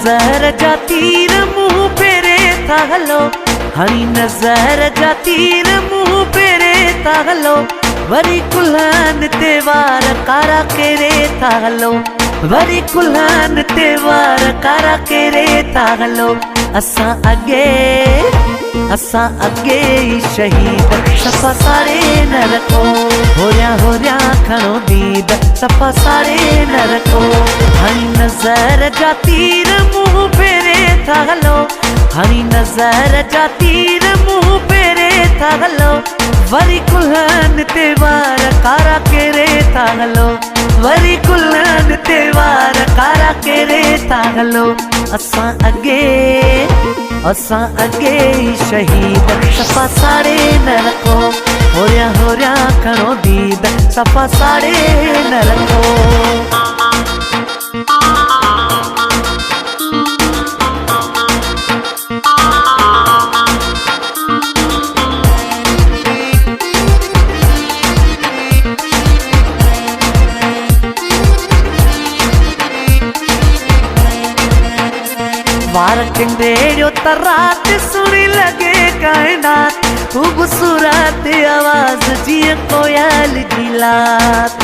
नजर जा तीर मुंह पेरे था हलो, हणी नजर जा तीर मुंह पेरे था हलो, वरी कुल्हान ते वार कारा केरे था हलो, वरी कुल्हान ते वार कारा केरे था हलो। असां अगे शहीद सफ़ा सारे न रखो, होरिया खणो दीद सफ़ा सारे न रखो। हणी नज़र जा तीर मुंह फेरे था हलो, हणी नज़र जा तीर मुंह फेरे था हलो, वरी कुल्हान ते वार कारा केरे था हलो, वरी कुल्हान ते वार कारा केरे था हलो। असां अगे शहीद सफ़ा सारे न रखो, होरिया खणो दीद सफ़ा सारे न रखो। वार टिंडेड़ो त रात सुनी लगे कायनात, खूबसूरत आवाज जिए कोयल जी लात।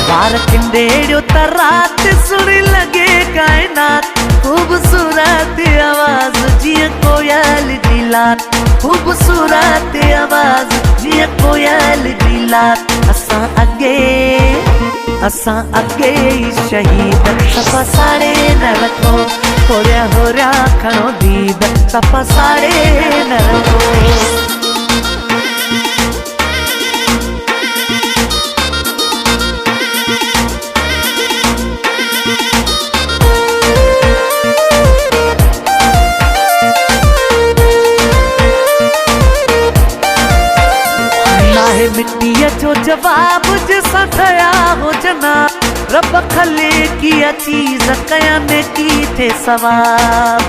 वार टिंडेड़ो त रात सुनी लगे कायनात, खूबसूरत आवाज जिए कोयल जी लात, खूबसूरत आवाज जिए कोयल जी लात। असां अगे शहीद सफ़ा सारे न रखो, होरिया खणो दीद सफ़ा सारे न रखो। मिट्टीअ जो जवाब जैसा थया हो जनाब, रब खले किया चीज कया ने की थे सवाब।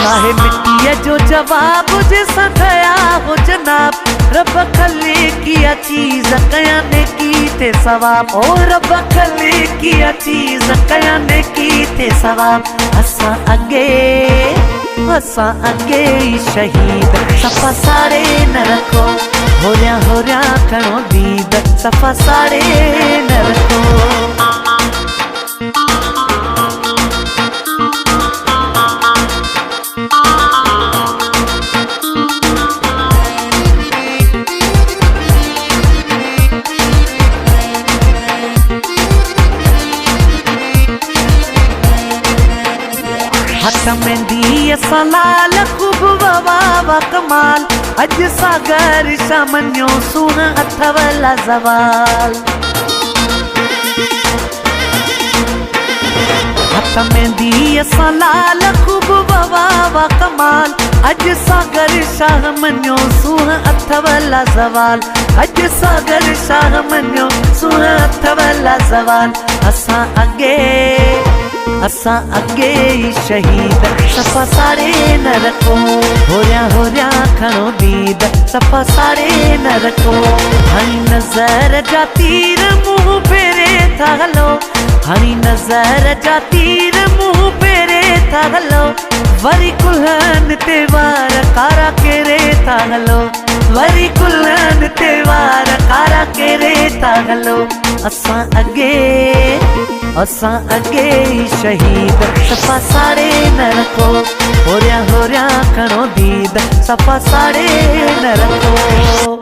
नाहे मिट्टीअ जो जवाब जैसा थया हो जनाब, रब खले किया चीज कया ने की थे सवाब, ओ रब खले किया चीज कया ने की थे सवाब। असां अगे शहीद सफ़ा सारे न रखो, होरिया खणो दीद सफ़ा सारे न रखो। हथ में दिए सलाल खूब वावा कमाल, अज सागर शामन्यो सुन अथवला जवाल। हथ में दिए सलाल खूब वावा कमाल, अज सागर शामन्यो सुन अथवला जवाल, अज सागर शामन्यो सुन अथवला जवाल। असां अगे शहीद सफ़ा सारे न रखो, होरिया खणो दीद सफ़ा सारे न रखो। हणी नज़र जा तीर मुंह फेरे था हलो, हणी नज़र जा तीर मुंह फेरे था हलो, वरी कुल्हान ते वार कारा केरे था हलो, वरी कुल्हान ते वार कारा केरे था हलो। असां अगे शहीद सफ़ा सारे न रखो, होरिया खणो दीद सफ़ा सारे न रखो।